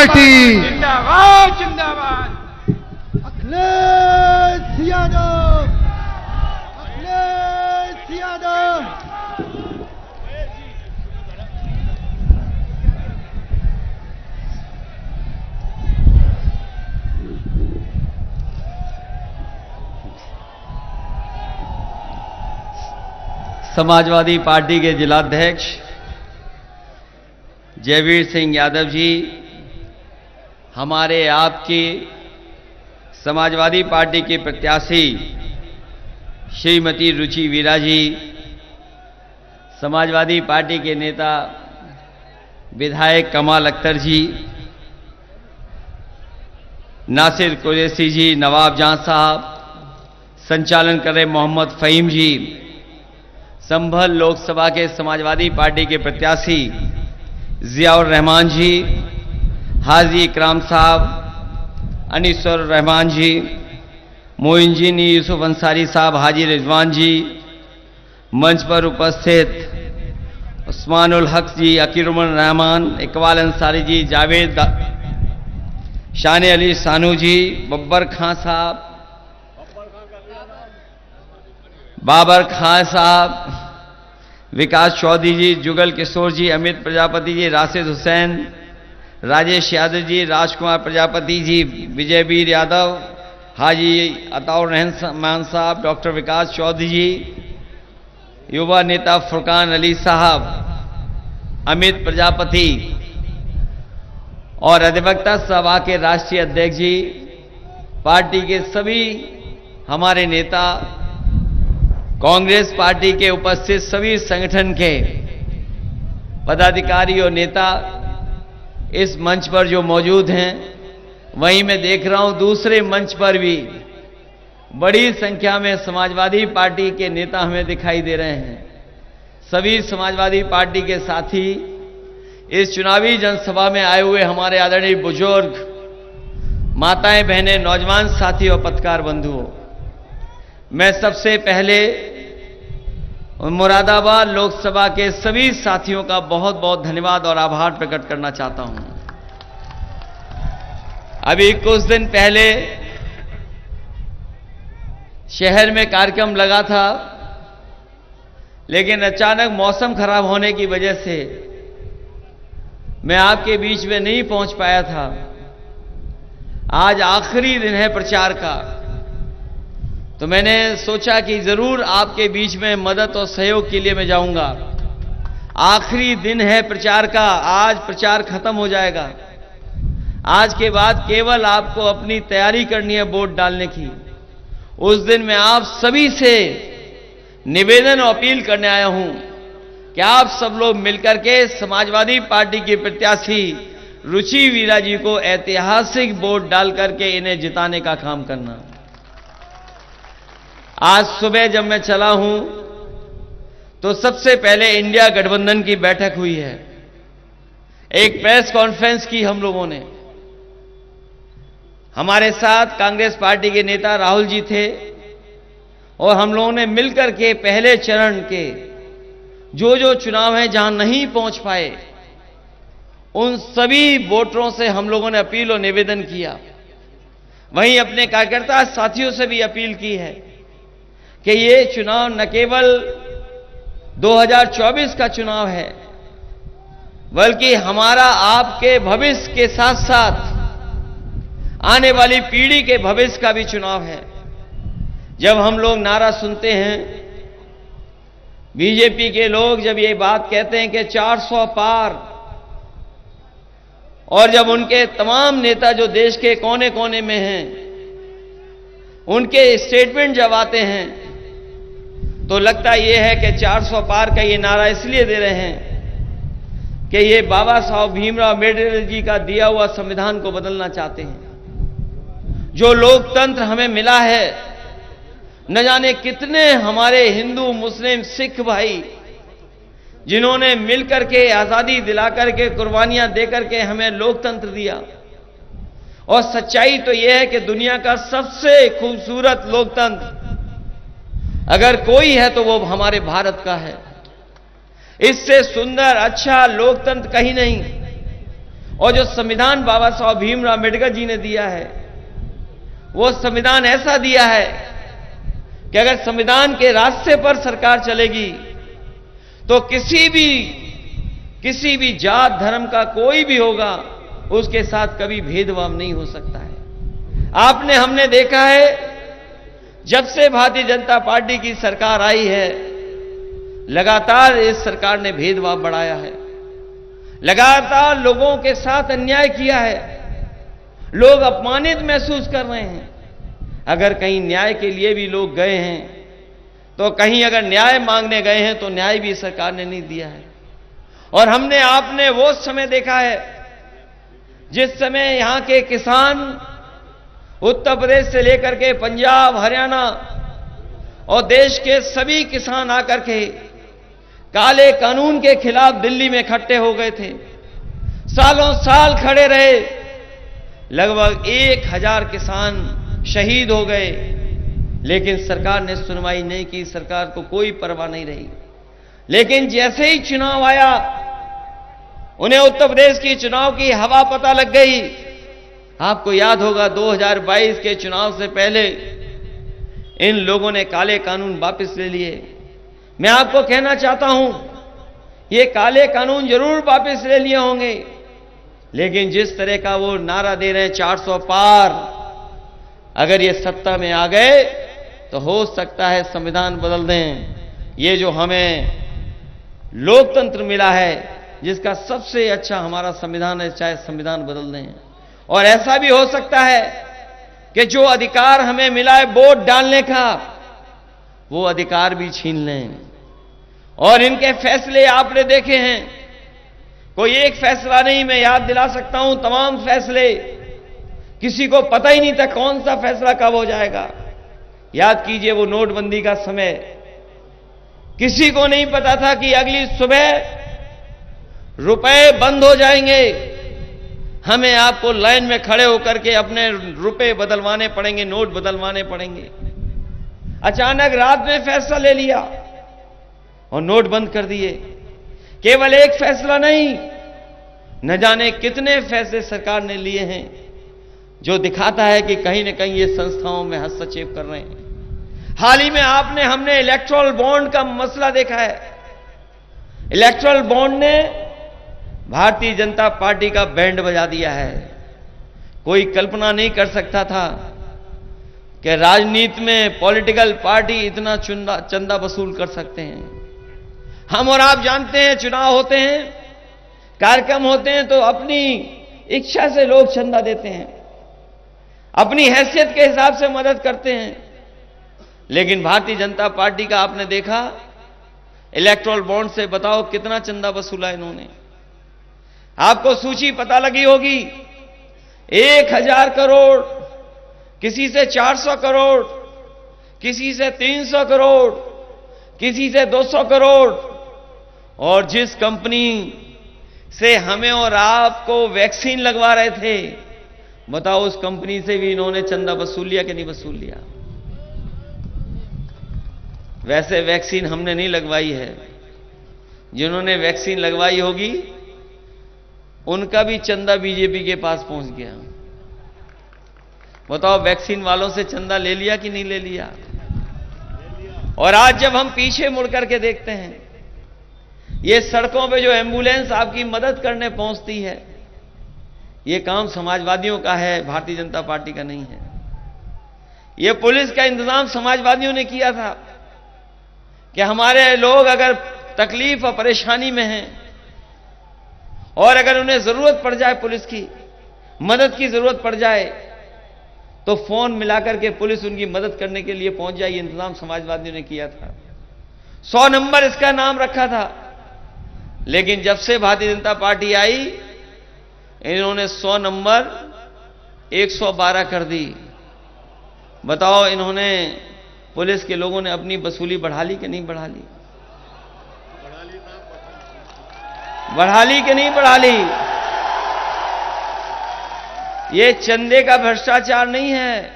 Party जिंदाबाद जिंदाबाद। Akhilesh Yadav, Akhilesh Yadav. Samajwadi party के जिलाध्यक्ष जयवीर सिंह यादव जी, हमारे आपकी समाजवादी पार्टी की प्रत्याशी श्रीमती रुचि वीरा जी, समाजवादी पार्टी के नेता विधायक कमाल अख्तर जी, नासिर कुरैशी जी, नवाब जहां साहब, संचालन कर रहे मोहम्मद फ़हीम जी, संभल लोकसभा के समाजवादी पार्टी के प्रत्याशी जियाउर रहमान जी, हाजी इकराम साहब, अनीसुर रहमान जी, मोइनजीनी यूसुफ अंसारी साहब, हाजी रिजवान जी, मंच पर उपस्थित उस्मानुल हक जी, अकीरुमन रहमान, इकबाल अंसारी जी, जावेद शान अली सानू जी, बब्बर खां साहब, बाबर खां साहब, विकास चौधरी जी, जुगल किशोर जी, अमित प्रजापति जी, राशिद हुसैन, राजेश यादव जी, राजकुमार प्रजापति जी, विजयवीर यादव, हाजी अताउर रहमान साहब, डॉक्टर विकास चौधरी जी, युवा नेता फुरकान अली साहब, अमित प्रजापति और अधिवक्ता सभा के राष्ट्रीय अध्यक्ष जी, पार्टी के सभी हमारे नेता, कांग्रेस पार्टी के उपस्थित सभी संगठन के पदाधिकारी और नेता इस मंच पर जो मौजूद हैं, वहीं मैं देख रहा हूं दूसरे मंच पर भी बड़ी संख्या में समाजवादी पार्टी के नेता हमें दिखाई दे रहे हैं। सभी समाजवादी पार्टी के साथी, इस चुनावी जनसभा में आए हुए हमारे आदरणीय बुजुर्ग, माताएं, बहनें, नौजवान साथी और पत्रकार बंधुओं, मैं सबसे पहले मुरादाबाद लोकसभा के सभी साथियों का बहुत बहुत धन्यवाद और आभार प्रकट करना चाहता हूं। अभी कुछ दिन पहले शहर में कार्यक्रम लगा था, लेकिन अचानक मौसम खराब होने की वजह से मैं आपके बीच में नहीं पहुंच पाया था। आज आखिरी दिन है प्रचार का, तो मैंने सोचा कि जरूर आपके बीच में मदद और सहयोग के लिए मैं जाऊंगा। आखिरी दिन है प्रचार का, आज प्रचार खत्म हो जाएगा। आज के बाद केवल आपको अपनी तैयारी करनी है वोट डालने की। उस दिन मैं आप सभी से निवेदन और अपील करने आया हूं कि आप सब लोग मिलकर के समाजवादी पार्टी की प्रत्याशी रुचि वीरा जी को ऐतिहासिक वोट डाल करके इन्हें जिताने का काम करना। आज सुबह जब मैं चला हूं तो सबसे पहले इंडिया गठबंधन की बैठक हुई है। एक प्रेस कॉन्फ्रेंस की हम लोगों ने, हमारे साथ कांग्रेस पार्टी के नेता राहुल जी थे और हम लोगों ने मिलकर के पहले चरण के जो जो चुनाव हैं जहां नहीं पहुंच पाए, उन सभी वोटरों से हम लोगों ने अपील और निवेदन किया। वहीं अपने कार्यकर्ता साथियों से भी अपील की है कि ये चुनाव न केवल 2024 का चुनाव है, बल्कि हमारा आपके भविष्य के साथ साथ आने वाली पीढ़ी के भविष्य का भी चुनाव है। जब हम लोग नारा सुनते हैं, बीजेपी के लोग जब ये बात कहते हैं कि 400 पार, और जब उनके तमाम नेता जो देश के कोने कोने में हैं, उनके स्टेटमेंट जब आते हैं, तो लगता यह है कि 400 पार का ये नारा इसलिए दे रहे हैं कि ये बाबा साहब भीमराव अम्बेडकर जी का दिया हुआ संविधान को बदलना चाहते हैं। जो लोकतंत्र हमें मिला है, न जाने कितने हमारे हिंदू, मुस्लिम, सिख भाई जिन्होंने मिलकर के आजादी दिलाकर के कुर्बानियां देकर के हमें लोकतंत्र दिया। और सच्चाई तो यह है कि दुनिया का सबसे खूबसूरत लोकतंत्र अगर कोई है तो वो हमारे भारत का है। इससे सुंदर अच्छा लोकतंत्र कहीं नहीं। और जो संविधान बाबा साहब भीमराव अम्बेडकर जी ने दिया है, वो संविधान ऐसा दिया है कि अगर संविधान के रास्ते पर सरकार चलेगी तो किसी भी जात धर्म का कोई भी होगा, उसके साथ कभी भेदभाव नहीं हो सकता है। हमने देखा है, जब से भारतीय जनता पार्टी की सरकार आई है, लगातार इस सरकार ने भेदभाव बढ़ाया है, लगातार लोगों के साथ अन्याय किया है, लोग अपमानित महसूस कर रहे हैं। अगर कहीं न्याय के लिए भी लोग गए हैं, तो कहीं अगर न्याय मांगने गए हैं तो न्याय भी सरकार ने नहीं दिया है। और आपने वो समय देखा है जिस समय यहां के किसान उत्तर प्रदेश से लेकर के पंजाब, हरियाणा और देश के सभी किसान आकर के काले कानून के खिलाफ दिल्ली में इकट्ठे हो गए थे, सालों साल खड़े रहे, लगभग 1000 किसान शहीद हो गए, लेकिन सरकार ने सुनवाई नहीं की, सरकार को कोई परवाह नहीं रही। लेकिन जैसे ही चुनाव आया, उन्हें उत्तर प्रदेश की चुनाव की हवा पता लग गई। आपको याद होगा 2022 के चुनाव से पहले इन लोगों ने काले कानून वापस ले लिए। मैं आपको कहना चाहता हूं, ये काले कानून जरूर वापस ले लिए होंगे, लेकिन जिस तरह का वो नारा दे रहे हैं 400 पार, अगर ये सत्ता में आ गए तो हो सकता है संविधान बदल दें। ये जो हमें लोकतंत्र मिला है, जिसका सबसे अच्छा हमारा संविधान है, चाहे संविधान बदल दें। और ऐसा भी हो सकता है कि जो अधिकार हमें मिला है वोट डालने का, वो अधिकार भी छीन लें। और इनके फैसले आपने देखे हैं, कोई एक फैसला नहीं, मैं याद दिला सकता हूं तमाम फैसले, किसी को पता ही नहीं था कौन सा फैसला कब हो जाएगा। याद कीजिए वो नोटबंदी का समय, किसी को नहीं पता था कि अगली सुबह रुपए बंद हो जाएंगे, हमें आपको लाइन में खड़े होकर के अपने रुपए बदलवाने पड़ेंगे, नोट बदलवाने पड़ेंगे। अचानक रात में फैसला ले लिया और नोट बंद कर दिए। केवल एक फैसला नहीं, न जाने कितने फैसले सरकार ने लिए हैं, जो दिखाता है कि कहीं न कहीं ये संस्थाओं में हस्तक्षेप कर रहे हैं। हाल ही में हमने इलेक्टोरल बॉन्ड का मसला देखा है। इलेक्टोरल बॉन्ड ने भारतीय जनता पार्टी का बैंड बजा दिया है। कोई कल्पना नहीं कर सकता था कि राजनीति में पॉलिटिकल पार्टी इतना चंदा वसूल कर सकते हैं। हम और आप जानते हैं, चुनाव होते हैं, कार्यक्रम होते हैं, तो अपनी इच्छा से लोग चंदा देते हैं, अपनी हैसियत के हिसाब से मदद करते हैं। लेकिन भारतीय जनता पार्टी का आपने देखा, इलेक्टोरल बॉन्ड से बताओ कितना चंदा वसूला इन्होंने। आपको सूची पता लगी होगी, 1000 करोड़, किसी से 400 करोड़, किसी से 300 करोड़, किसी से 200 करोड़। और जिस कंपनी से हमें और आपको वैक्सीन लगवा रहे थे, बताओ उस कंपनी से भी इन्होंने चंदा वसूल लिया कि नहीं वसूल लिया। वैसे वैक्सीन हमने नहीं लगवाई है, जिन्होंने वैक्सीन लगवाई होगी उनका भी चंदा बीजेपी के पास पहुंच गया। बताओ वैक्सीन वालों से चंदा ले लिया कि नहीं ले लिया। और आज जब हम पीछे मुड़ करके देखते हैं, ये सड़कों पे जो एम्बुलेंस आपकी मदद करने पहुंचती है, ये काम समाजवादियों का है, भारतीय जनता पार्टी का नहीं है। ये पुलिस का इंतजाम समाजवादियों ने किया था कि हमारे लोग अगर तकलीफ और परेशानी में हैं और अगर उन्हें जरूरत पड़ जाए, पुलिस की मदद की जरूरत पड़ जाए, तो फोन मिलाकर के पुलिस उनकी मदद करने के लिए पहुंच जाए। इंतजाम समाजवादियों ने किया था। 100 नंबर इसका नाम रखा था। लेकिन जब से भारतीय जनता पार्टी आई, इन्होंने 100 नंबर 112 कर दी। बताओ इन्होंने, पुलिस के लोगों ने अपनी वसूली बढ़ा ली कि नहीं बढ़ा ली? बढ़ा ली कि नहीं बढ़ा ली? ये चंदे का भ्रष्टाचार नहीं है,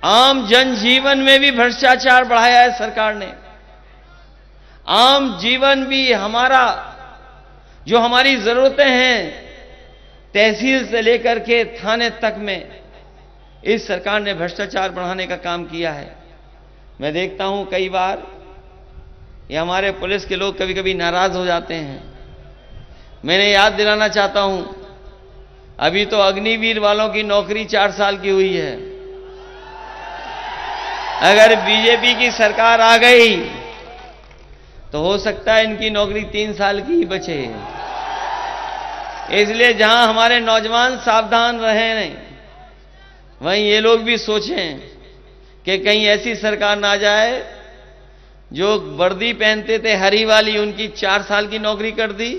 आम जनजीवन में भी भ्रष्टाचार बढ़ाया है सरकार ने। आम जीवन भी हमारा जो हमारी जरूरतें हैं तहसील से लेकर के थाने तक में, इस सरकार ने भ्रष्टाचार बढ़ाने का काम किया है। मैं देखता हूं कई बार ये हमारे पुलिस के लोग कभी कभी नाराज हो जाते हैं। मैंने याद दिलाना चाहता हूं, अभी तो अग्निवीर वालों की नौकरी 4 साल की हुई है। अगर बीजेपी की सरकार आ गई तो हो सकता है इनकी नौकरी 3 साल की ही बचे। इसलिए जहां हमारे नौजवान सावधान रहे नहीं, वहीं ये लोग भी सोचें कि कहीं ऐसी सरकार ना जाए जो वर्दी पहनते थे हरी वाली, उनकी 4 साल की नौकरी कर दी,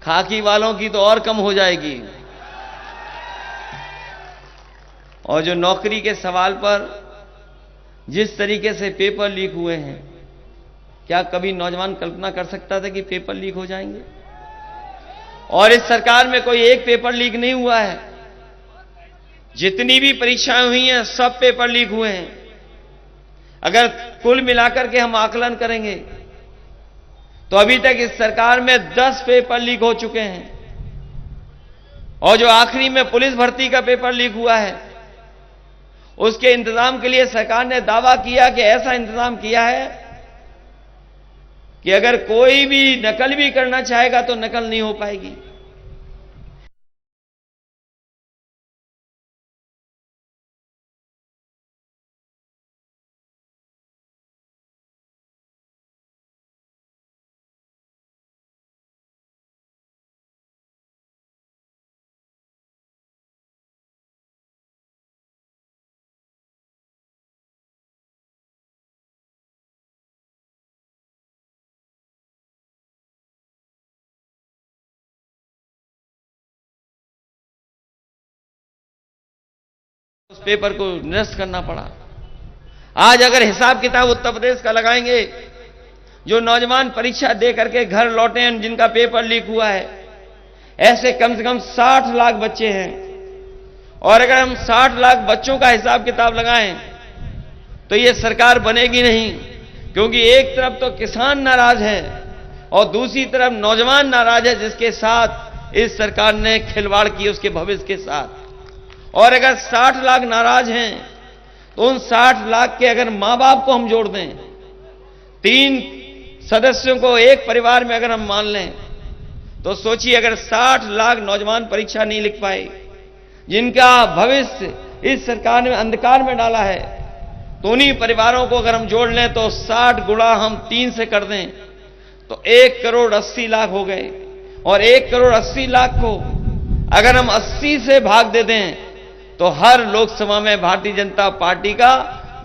खाकी वालों की तो और कम हो जाएगी। और जो नौकरी के सवाल पर जिस तरीके से पेपर लीक हुए हैं, क्या कभी नौजवान कल्पना कर सकता था कि पेपर लीक हो जाएंगे? और इस सरकार में कोई एक पेपर लीक नहीं हुआ है। जितनी भी परीक्षाएं हुई हैं सब पेपर लीक हुए हैं। अगर कुल मिलाकर के हम आकलन करेंगे तो अभी तक इस सरकार में 10 पेपर लीक हो चुके हैं। और जो आखिरी में पुलिस भर्ती का पेपर लीक हुआ है, उसके इंतजाम के लिए सरकार ने दावा किया कि ऐसा इंतजाम किया है कि अगर कोई भी नकल भी करना चाहेगा तो नकल नहीं हो पाएगी। उस पेपर को निरस्त करना पड़ा। आज अगर हिसाब किताब उत्तर प्रदेश का लगाएंगे, जो नौजवान परीक्षा दे करके घर लौटे हैं जिनका पेपर लीक हुआ है, ऐसे कम से कम 60 लाख बच्चे हैं। और अगर हम 60 लाख बच्चों का हिसाब किताब लगाएं तो यह सरकार बनेगी नहीं, क्योंकि एक तरफ तो किसान नाराज है और दूसरी तरफ नौजवान नाराज है, जिसके साथ इस सरकार ने खिलवाड़ की उसके भविष्य के साथ। और अगर 60 लाख नाराज हैं तो उन 60 लाख के अगर मां बाप को हम जोड़ दें, 3 सदस्यों को एक परिवार में अगर हम मान लें, तो सोचिए अगर 60 लाख नौजवान परीक्षा नहीं लिख पाए, जिनका भविष्य इस सरकार ने अंधकार में डाला है, तो उन्हीं परिवारों को अगर हम जोड़ लें तो 60 गुणा हम 3 से कर दें तो 1 करोड़ 80 लाख हो गए। और 1 करोड़ 80 लाख को अगर हम 80 से भाग दे दें तो हर लोकसभा में भारतीय जनता पार्टी का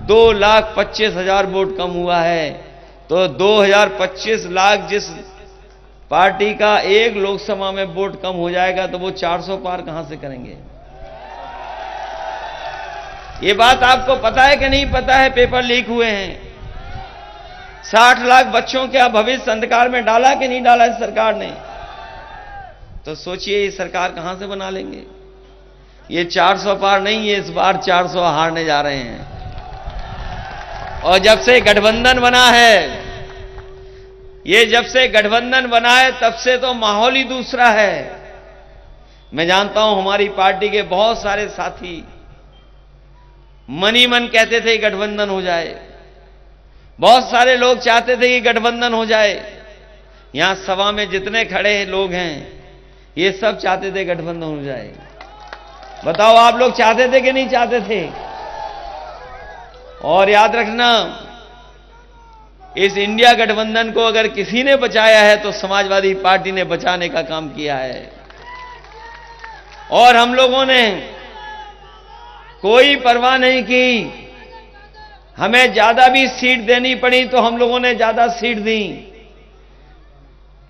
2,25,000 वोट कम हुआ है। तो 2,025 लाख जिस पार्टी का एक लोकसभा में वोट कम हो जाएगा तो वो 400 पार कहां से करेंगे? ये बात आपको पता है कि नहीं पता है? पेपर लीक हुए हैं। 60 लाख बच्चों का भविष्य अंधकार में डाला कि नहीं डाला इस सरकार ने? तो सोचिए ये सरकार कहां से बना लेंगे? ये 400 पार नहीं है, इस बार 400 हारने जा रहे हैं। और जब से गठबंधन बना है, ये जब से गठबंधन बना है तब से तो माहौल ही दूसरा है। मैं जानता हूं हमारी पार्टी के बहुत सारे साथी मन ही मन कहते थे गठबंधन हो जाए। बहुत सारे लोग चाहते थे कि गठबंधन हो जाए। यहां सभा में जितने खड़े लोग हैं ये सब चाहते थे गठबंधन हो जाए। बताओ आप लोग चाहते थे कि नहीं चाहते थे? और याद रखना, इस इंडिया गठबंधन को अगर किसी ने बचाया है तो समाजवादी पार्टी ने बचाने का काम किया है। और हम लोगों ने कोई परवाह नहीं की। हमें ज्यादा भी सीट देनी पड़ी तो हम लोगों ने ज्यादा सीट दी।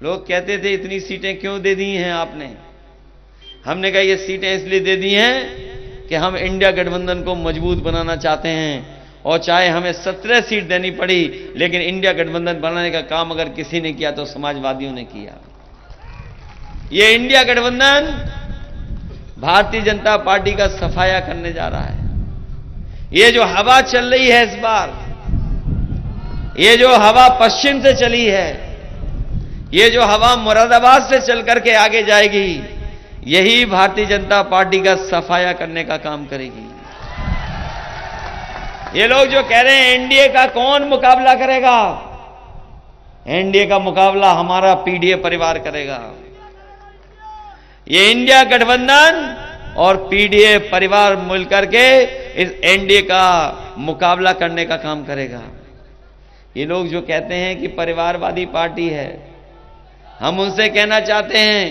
लोग कहते थे इतनी सीटें क्यों दे दी हैं आपने? हमने कहा ये सीटें इसलिए दे दी हैं कि हम इंडिया गठबंधन को मजबूत बनाना चाहते हैं, और चाहे हमें 17 सीट देनी पड़ी, लेकिन इंडिया गठबंधन बनाने का काम अगर किसी ने किया तो समाजवादियों ने किया। ये इंडिया गठबंधन भारतीय जनता पार्टी का सफाया करने जा रहा है। ये जो हवा चल रही है इस बार, ये जो हवा पश्चिम से चली है, ये जो हवा मुरादाबाद से चल करके आगे जाएगी, यही भारतीय जनता पार्टी का सफाया करने का काम करेगी। ये लोग जो कह रहे हैं एनडीए का कौन मुकाबला करेगा, एनडीए का मुकाबला हमारा पीडीए परिवार करेगा। ये इंडिया गठबंधन और पीडीए परिवार मिलकर के इस एनडीए का मुकाबला करने का काम करेगा। ये लोग जो कहते हैं कि परिवारवादी पार्टी है, हम उनसे कहना चाहते हैं,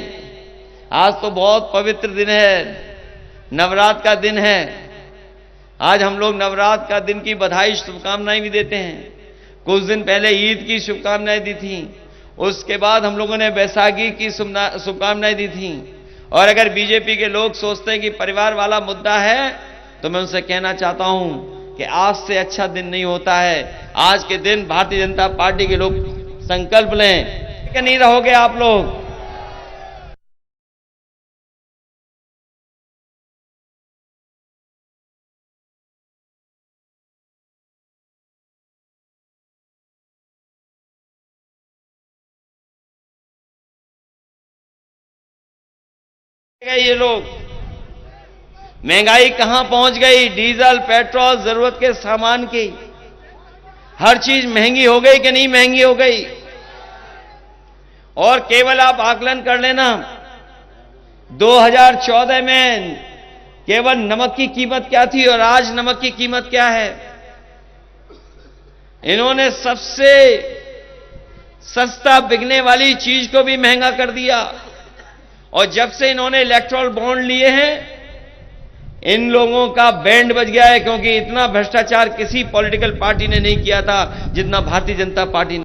आज तो बहुत पवित्र दिन है, नवरात्र का दिन है। आज हम लोग नवरात्र का दिन की बधाई शुभकामनाएं भी देते हैं। कुछ दिन पहले ईद की शुभकामनाएं दी थी, उसके बाद हम लोगों ने बैसाखी की शुभकामनाएं दी थी। और अगर बीजेपी के लोग सोचते हैं कि परिवार वाला मुद्दा है, तो मैं उनसे कहना चाहता हूं कि आज से अच्छा दिन नहीं होता है। आज के दिन भारतीय जनता पार्टी के लोग संकल्प लें कि नहीं रहोगे आप लोग। ये लोग महंगाई कहां पहुंच गई, डीजल पेट्रोल जरूरत के सामान की हर चीज महंगी हो गई कि नहीं महंगी हो गई। और केवल आप आकलन कर लेना, 2014 में केवल नमक की कीमत क्या थी और आज नमक की कीमत क्या है। इन्होंने सबसे सस्ता बिकने वाली चीज को भी महंगा कर दिया। और जब से इन्होंने इलेक्टोरल बॉन्ड लिए हैं, इन लोगों का बैंड बज गया है, क्योंकि इतना भ्रष्टाचार किसी पॉलिटिकल पार्टी ने नहीं किया था जितना भारतीय जनता पार्टी ने।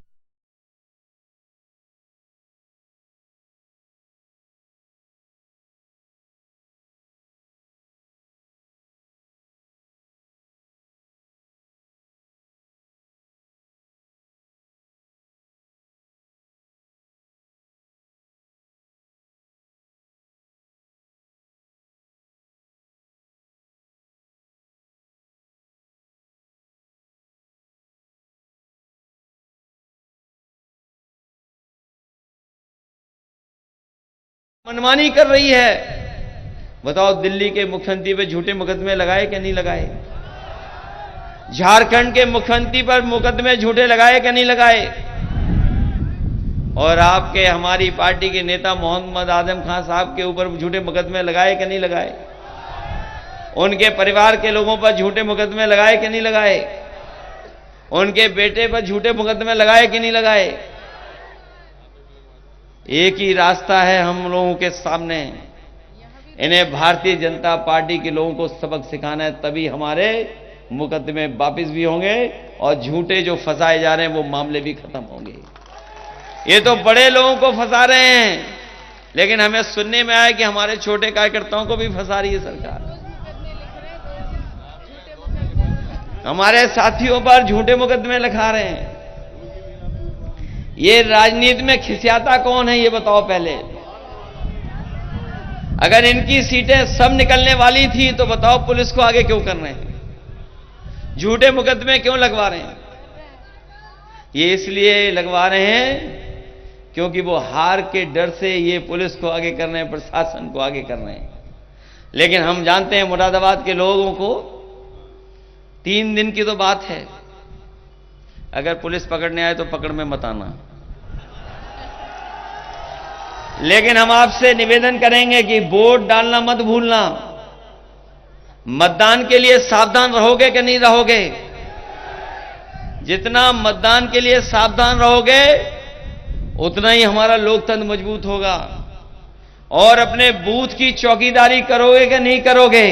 मनमानी कर रही है। बताओ, दिल्ली के मुख्यमंत्री पे झूठे मुकदमे लगाए कि नहीं लगाए? झारखंड के मुख्यमंत्री पर मुकदमे झूठे लगाए कि नहीं लगाए? और आपके हमारी पार्टी के नेता मोहम्मद आजम खान साहब के ऊपर झूठे मुकदमे लगाए कि नहीं लगाए? उनके परिवार के लोगों पर झूठे मुकदमे लगाए कि नहीं लगाए? उनके बेटे पर झूठे मुकदमे लगाए कि नहीं लगाए? एक ही रास्ता है हम लोगों के सामने, इन्हें भारतीय जनता पार्टी के लोगों को सबक सिखाना है, तभी हमारे मुकदमे वापस भी होंगे और झूठे जो फंसाए जा रहे हैं वो मामले भी खत्म होंगे। ये तो बड़े लोगों को फंसा रहे हैं, लेकिन हमें सुनने में आया कि हमारे छोटे कार्यकर्ताओं को भी फंसा रही है सरकार। हमारे साथियों पर झूठे मुकदमे लिखा रहे हैं। ये राजनीति में खिसियाता कौन है, ये बताओ पहले। अगर इनकी सीटें सब निकलने वाली थी तो बताओ पुलिस को आगे क्यों कर रहे हैं, झूठे मुकदमे क्यों लगवा रहे हैं? ये इसलिए लगवा रहे हैं क्योंकि वो हार के डर से ये पुलिस को आगे कर रहे हैं, प्रशासन को आगे कर रहे हैं। लेकिन हम जानते हैं मुरादाबाद के लोगों को 3 दिन की तो बात है, अगर पुलिस पकड़ने आए तो पकड़ में मत आना। लेकिन हम आपसे निवेदन करेंगे कि वोट डालना मत भूलना। मतदान के लिए सावधान रहोगे कि नहीं रहोगे? जितना मतदान के लिए सावधान रहोगे उतना ही हमारा लोकतंत्र मजबूत होगा। और अपने बूथ की चौकीदारी करोगे कि नहीं करोगे?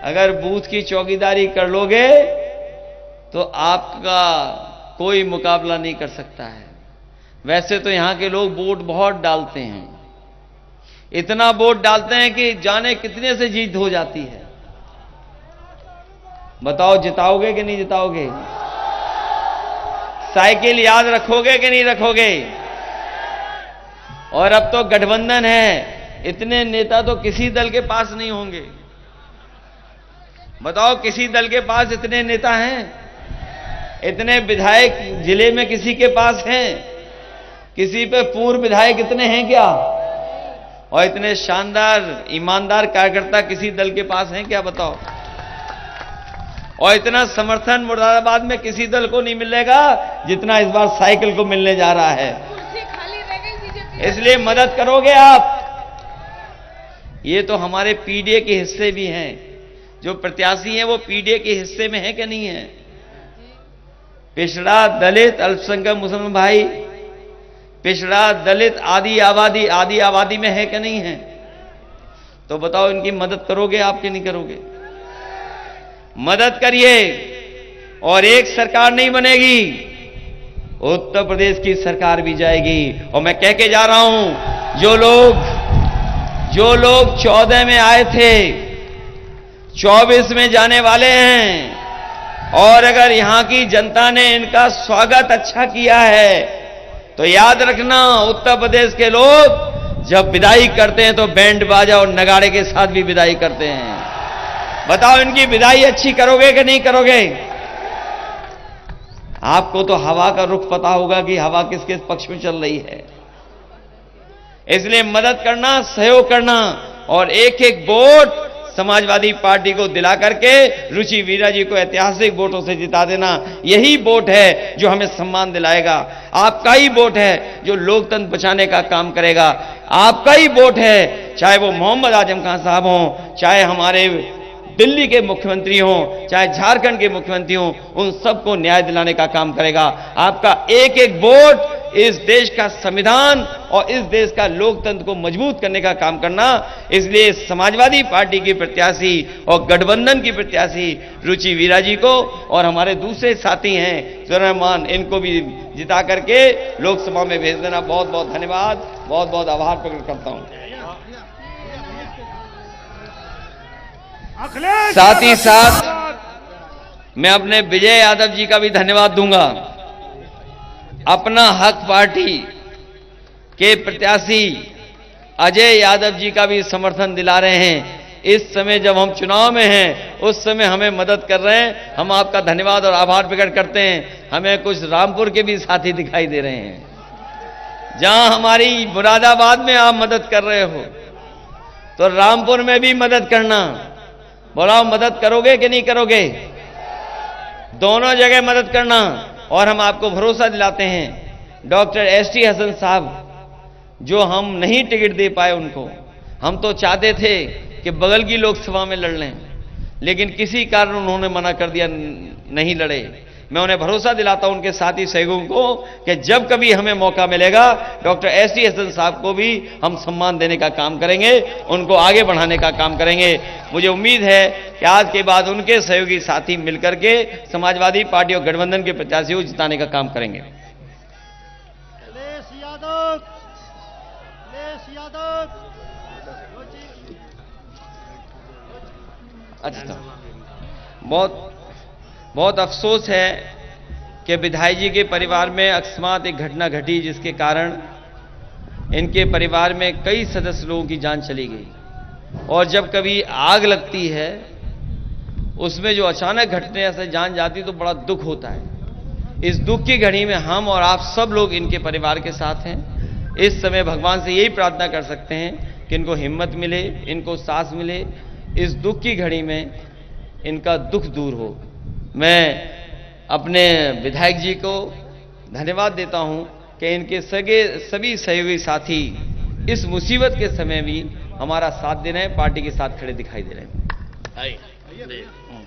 अगर बूथ की चौकीदारी कर लोगे तो आपका कोई मुकाबला नहीं कर सकता है। वैसे तो यहां के लोग वोट बहुत डालते हैं, इतना वोट डालते हैं कि जाने कितने से जीत हो जाती है। बताओ, जिताओगे कि नहीं जिताओगे? साइकिल याद रखोगे कि नहीं रखोगे? और अब तो गठबंधन है, इतने नेता तो किसी दल के पास नहीं होंगे। बताओ, किसी दल के पास इतने नेता हैं? इतने विधायक जिले में किसी के पास हैं? किसी पे पूर्व विधायक इतने हैं क्या? और इतने शानदार ईमानदार कार्यकर्ता किसी दल के पास हैं क्या? बताओ। और इतना समर्थन मुरादाबाद में किसी दल को नहीं मिलेगा जितना इस बार साइकिल को मिलने जा रहा है। इसलिए मदद करोगे आप। ये तो हमारे पीडीए के हिस्से भी हैं, जो प्रत्याशी हैं वो पीडीए के हिस्से में है कि नहीं है? पिछड़ा, दलित, अल्पसंख्यक मुसलमान भाई, पिछड़ा, दलित, आदि आबादी में है कि नहीं है? तो बताओ, इनकी मदद करोगे आप कि नहीं करोगे? मदद करिए। और एक सरकार नहीं बनेगी, उत्तर प्रदेश की सरकार भी जाएगी। और मैं कह के जा रहा हूं, जो लोग 14 में आए थे 24 में जाने वाले हैं। और अगर यहां की जनता ने इनका स्वागत अच्छा किया है तो याद रखना, उत्तर प्रदेश के लोग जब विदाई करते हैं तो बैंड बाजा और नगाड़े के साथ भी विदाई करते हैं। बताओ, इनकी विदाई अच्छी करोगे कि नहीं करोगे? आपको तो हवा का रुख पता होगा कि हवा किसके पक्ष में चल रही है। इसलिए मदद करना, सहयोग करना और एक एक वोट समाजवादी पार्टी को दिला करके रुचि वीरा जी को ऐतिहासिक वोटों से जिता देना, यही वोट है जो हमें सम्मान दिलाएगा। आपका ही वोट है जो लोकतंत्र बचाने का काम करेगा। आपका ही वोट है, चाहे वो मोहम्मद आजम खान साहब हों, चाहे हमारे दिल्ली के मुख्यमंत्री हों, चाहे झारखंड के मुख्यमंत्री हों, उन सबको न्याय दिलाने का काम करेगा। आपका एक एक वोट इस देश का संविधान और इस देश का लोकतंत्र को मजबूत करने का काम करना। इसलिए समाजवादी पार्टी की प्रत्याशी और गठबंधन की प्रत्याशी रुचि वीरा जी को और हमारे दूसरे साथी हैं रहमान, इनको भी जिता करके लोकसभा में भेज देना। बहुत बहुत धन्यवाद, बहुत बहुत आभार प्रकट करता हूं। साथ ही साथ मैं अपने विजय यादव जी का भी धन्यवाद दूंगा। अपना हक पार्टी के प्रत्याशी अजय यादव जी का भी समर्थन दिला रहे हैं। इस समय जब हम चुनाव में हैं, उस समय हमें मदद कर रहे हैं। हम आपका धन्यवाद और आभार प्रकट करते हैं। हमें कुछ रामपुर के भी साथी दिखाई दे रहे हैं, जहां हमारी मुरादाबाद में आप मदद कर रहे हो, तो रामपुर में भी मदद करना। बोला, मदद करोगे कि नहीं करोगे? दोनों जगह मदद करना। और हम आपको भरोसा दिलाते हैं, डॉक्टर एसटी हसन साहब जो हम नहीं टिकट दे पाए उनको, हम तो चाहते थे कि बगल की लोकसभा में लड़ लें, लेकिन किसी कारण उन्होंने मना कर दिया, नहीं लड़े। मैं उन्हें भरोसा दिलाता हूं, उनके साथी सहयोगियों को, कि जब कभी हमें मौका मिलेगा डॉक्टर एसटी हसन साहब को भी हम सम्मान देने का काम करेंगे, उनको आगे बढ़ाने का काम करेंगे। मुझे उम्मीद है कि आज के बाद उनके सहयोगी साथी मिलकर के समाजवादी पार्टी और गठबंधन के प्रत्याशी को जिताने का काम करेंगे। अच्छा, बहुत अफसोस है कि विधायक जी के परिवार में अकस्मात एक घटना घटी, जिसके कारण इनके परिवार में कई सदस्य लोगों की जान चली गई। और जब कभी आग लगती है, उसमें जो अचानक घटने से जान जाती तो बड़ा दुख होता है। इस दुख की घड़ी में हम और आप सब लोग इनके परिवार के साथ हैं। इस समय भगवान से यही प्रार्थना कर सकते हैं कि इनको हिम्मत मिले, इनको साहस मिले, इस दुख की घड़ी में इनका दुख दूर हो। मैं अपने विधायक जी को धन्यवाद देता हूं कि इनके सभी सहयोगी साथी इस मुसीबत के समय भी हमारा साथ दे रहे हैं, पार्टी के साथ खड़े दिखाई दे रहे हैं।